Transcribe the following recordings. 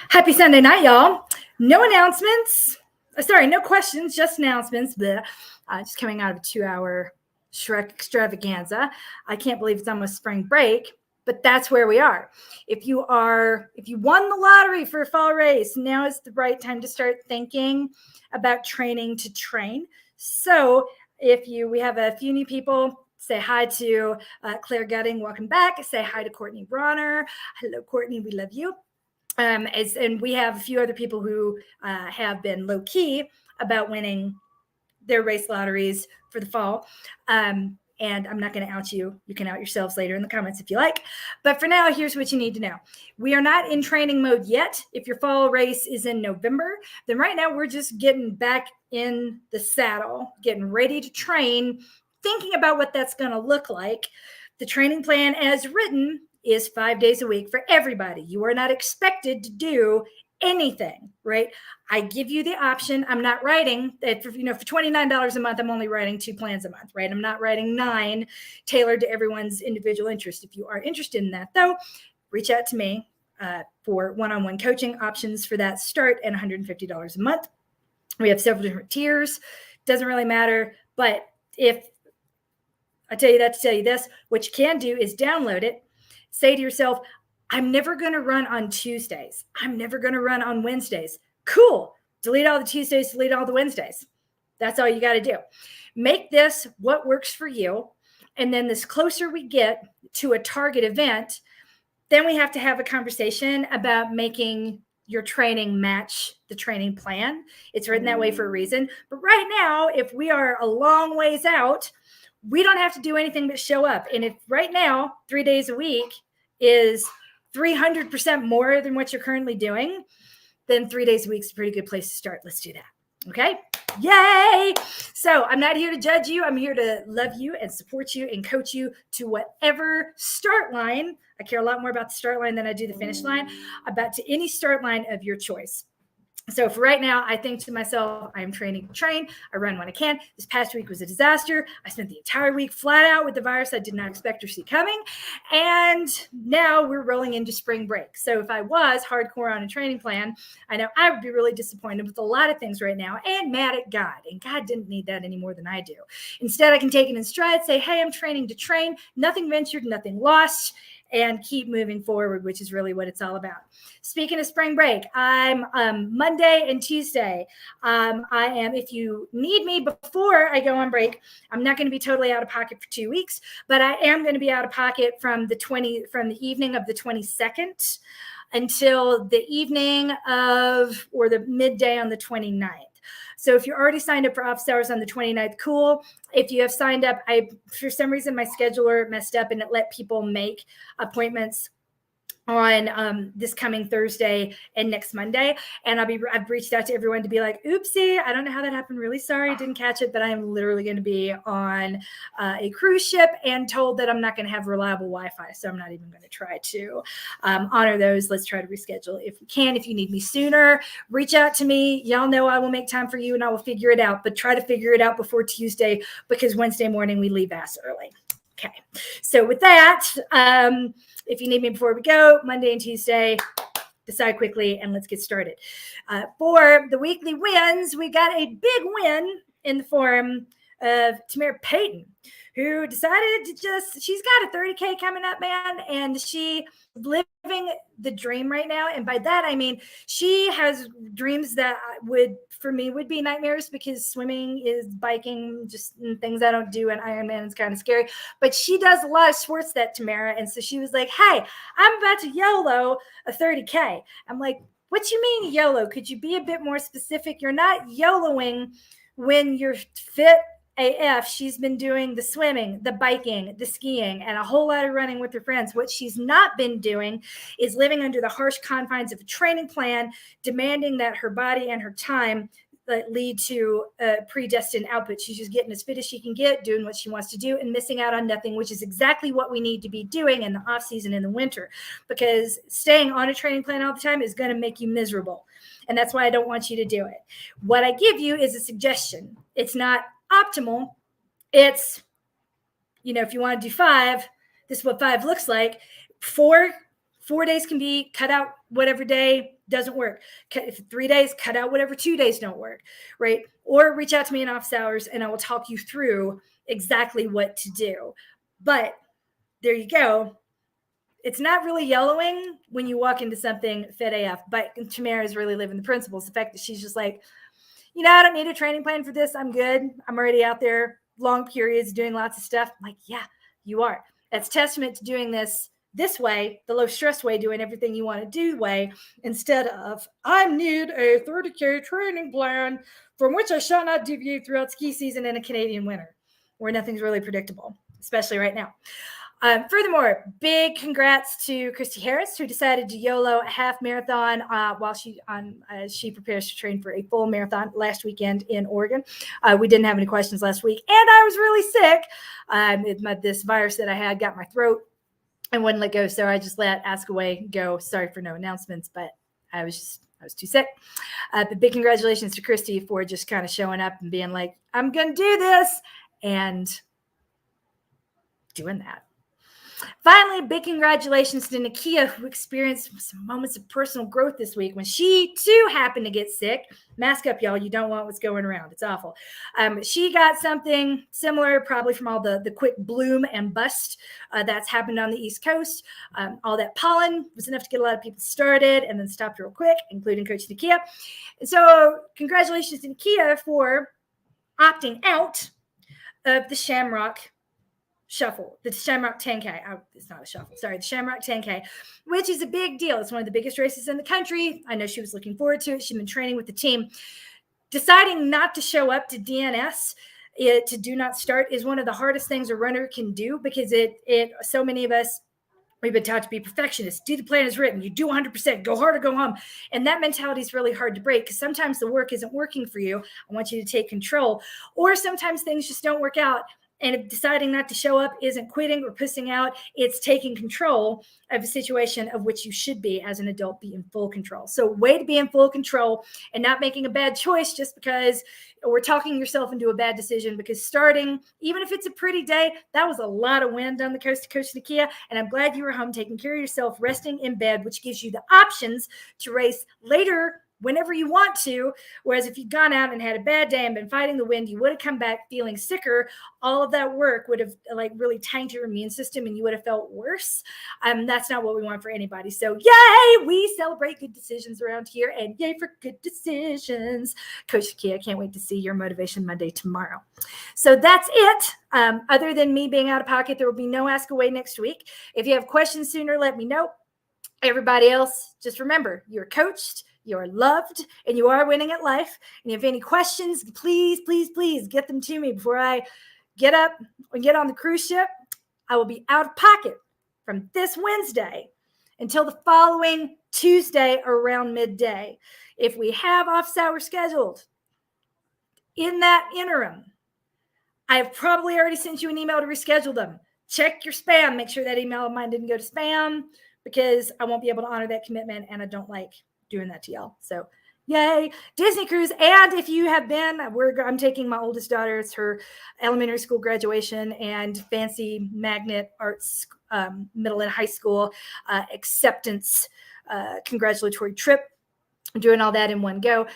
Happy Sunday night, y'all. No announcements. Sorry, no questions, just announcements. Just coming out of a 2-hour Shrek extravaganza. I can't believe it's almost spring break, but that's where we are. If you won the lottery for a fall race, now is the right time to start thinking about training to train. So we have a few new people. Say hi to Claire Gutting. Welcome back. Say hi to Courtney Bronner. Hello, Courtney. We love you. And we have a few other people who have been low key about winning their race lotteries for the fall. And I'm not going to out you. You can out yourselves later in the comments if you like. But for now, here's what you need to know. We are not in training mode yet. If your fall race is in November, then right now we're just getting back in the saddle, getting ready to train, thinking about what that's going to look like. The training plan as written is 5 days a week for everybody. You are not expected to do anything, right? I give you the option. I'm not writing that for $29 a month, I'm only writing 2 plans a month, right? I'm not writing 9 tailored to everyone's individual interest. If you are interested in that though, reach out to me for one-on-one coaching. Options for that start at $150 a month. We have several different tiers. Doesn't really matter. But if I tell you that to tell you this, what you can do is download it. Say to yourself, I'm never going to run on Tuesdays. I'm never going to run on Wednesdays. Cool. Delete all the Tuesdays, delete all the Wednesdays. That's all you got to do. Make this what works for you. And then the closer we get to a target event, then we have to have a conversation about making your training match the training plan. It's written that way for a reason. But right now, if we are a long ways out, we don't have to do anything but show up. And if right now, 3 days a week is 300% more than what you're currently doing, then 3 days a week is a pretty good place to start. Let's do that. Okay. Yay. So I'm not here to judge you. I'm here to love you and support you and coach you to whatever start line. I care a lot more about the start line than I do the finish line, about to any start line of your choice. So for right now, I think to myself, I'm training to train. I run when I can. This past week was a disaster. I spent the entire week flat out with the virus I did not expect or see coming. And now we're rolling into spring break. So if I was hardcore on a training plan, I know I would be really disappointed with a lot of things right now and mad at God. And God didn't need that any more than I do. Instead, I can take it in stride, say, hey, I'm training to train. Nothing ventured, nothing lost. And keep moving forward, which is really what it's all about. Speaking of spring break, I'm Monday and Tuesday. I am, if you need me before I go on break, I'm not going to be totally out of pocket for 2 weeks, but I am going to be out of pocket from the evening of the 22nd until the evening of, or the midday on the 29th. So if you're already signed up for office hours on the 29th, cool. If you have signed up, for some reason, my scheduler messed up and it let people make appointments on this coming Thursday and next Monday. And I've reached out to everyone to be like, oopsie, I don't know how that happened. Really sorry, didn't catch it, but I am literally going to be on a cruise ship and told that I'm not going to have reliable Wi-Fi. So I'm not even going to try to honor those. Let's try to reschedule if we can. If you need me sooner, reach out to me. Y'all know I will make time for you and I will figure it out, but try to figure it out before Tuesday because Wednesday morning we leave ass early. Okay. So with that, if you need me before we go, Monday and Tuesday, decide quickly and let's get started. For the weekly wins, we got a big win in the form of Tamara Payton, who decided to she's got a 30K coming up, man, and she living the dream right now. And by that, I mean, she has dreams that for me would be nightmares because swimming is biking, just things I don't do. And Ironman is kind of scary, but she does a lot of sports, that Tamara. And so she was like, hey, I'm about to YOLO a 30K. I'm like, what you mean YOLO? Could you be a bit more specific? You're not YOLOing when you're fit AF. She's been doing the swimming, the biking, the skiing, and a whole lot of running with her friends. What she's not been doing is living under the harsh confines of a training plan, demanding that her body and her time lead to predestined output. She's just getting as fit as she can get, doing what she wants to do, and missing out on nothing, which is exactly what we need to be doing in the off season in the winter, because staying on a training plan all the time is going to make you miserable. And that's why I don't want you to do it. What I give you is a suggestion. It's not optimal. It's, if you want to do 5, this is what 5 looks like. 4 4 days can be cut out whatever day doesn't work. If 3 days, cut out whatever 2 days don't work, right? Or reach out to me in office hours and I will talk you through exactly what to do. But there you go. It's not really yellowing when you walk into something fit AF, but Tamara is really living the principles. The fact that she's just like, I don't need a training plan for this. I'm good. I'm already out there long periods doing lots of stuff. I'm like, yeah, you are. That's testament to doing this way, the low stress way, doing everything you want to do way, instead of I need a 30K training plan from which I shall not deviate throughout ski season in a Canadian winter where nothing's really predictable, especially right now. Furthermore, big congrats to Christy Harris, who decided to YOLO a half marathon while she prepares to train for a full marathon last weekend in Oregon. We didn't have any questions last week, and I was really sick. This virus that I had got my throat and wouldn't let go, so I just let Ask Away go. Sorry for no announcements, but I was too sick. But big congratulations to Christy for just kind of showing up and being like, I'm going to do this, and doing that. Finally, big congratulations to Nakia, who experienced some moments of personal growth this week when she too happened to get sick. Mask up, y'all. You don't want what's going around. It's awful. She got something similar, probably from all the quick bloom and bust that's happened on the East Coast. All that pollen was enough to get a lot of people started and then stopped real quick, including Coach Nakia. So congratulations to Nakia for opting out of the Shamrock Shuffle, the Shamrock 10K. It's not a shuffle. Sorry, the Shamrock 10K, which is a big deal. It's one of the biggest races in the country. I know she was looking forward to it. She'd been training with the team. Deciding not to show up to DNS, to do not start, is one of the hardest things a runner can do, because so many of us, we've been taught to be perfectionists. Do the plan as written. You do 100%. Go hard or go home. And that mentality is really hard to break, because sometimes the work isn't working for you. I want you to take control. Or sometimes things just don't work out. And if deciding not to show up isn't quitting or pissing out, it's taking control of a situation of which you should be, as an adult, be in full control. So way to be in full control and not making a bad choice just because, or talking yourself into a bad decision, because starting, even if it's a pretty day, that was a lot of wind on the coast to Coach Nakia. And I'm glad you were home taking care of yourself, resting in bed, which gives you the options to race later whenever you want to. Whereas if you'd gone out and had a bad day and been fighting the wind, you would have come back feeling sicker. All of that work would have really tanked your immune system and you would have felt worse. That's not what we want for anybody. So yay, we celebrate good decisions around here, and yay for good decisions. Coach Nakia, I can't wait to see your Motivation Monday tomorrow. So that's it. Other than me being out of pocket, there will be no Ask Away next week. If you have questions sooner, let me know. Everybody else, just remember, you're coached, you're loved, and you are winning at life. And if you have any questions, please, please, please get them to me before I get up and get on the cruise ship. I will be out of pocket from this Wednesday until the following Tuesday around midday. If we have office hours scheduled in that interim, I have probably already sent you an email to reschedule them. Check your spam. Make sure that email of mine didn't go to spam, because I won't be able to honor that commitment, and I don't like doing that to y'all. So yay, Disney cruise. And if you have been, I'm taking my oldest daughter. It's her elementary school graduation and fancy magnet arts middle and high school acceptance congratulatory trip. I'm doing all that in one go.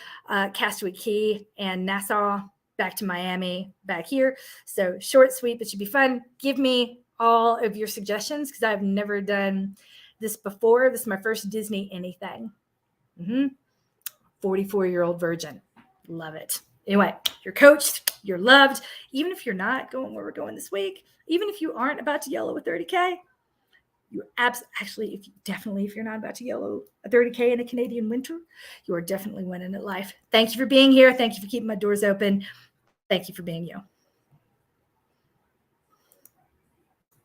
Castaway Cay and Nassau, back to Miami, back here. So short, sweet, but should be fun. Give me all of your suggestions, because I've never done this before. This is my first Disney anything. 44-year-old virgin. Love it. Anyway, you're coached, you're loved. Even if you're not going where we're going this week, even if you aren't about to YOLO a 30K, you're actually, if you're not about to YOLO a 30K in a Canadian winter, you are definitely winning at life. Thank you for being here. Thank you for keeping my doors open. Thank you for being you.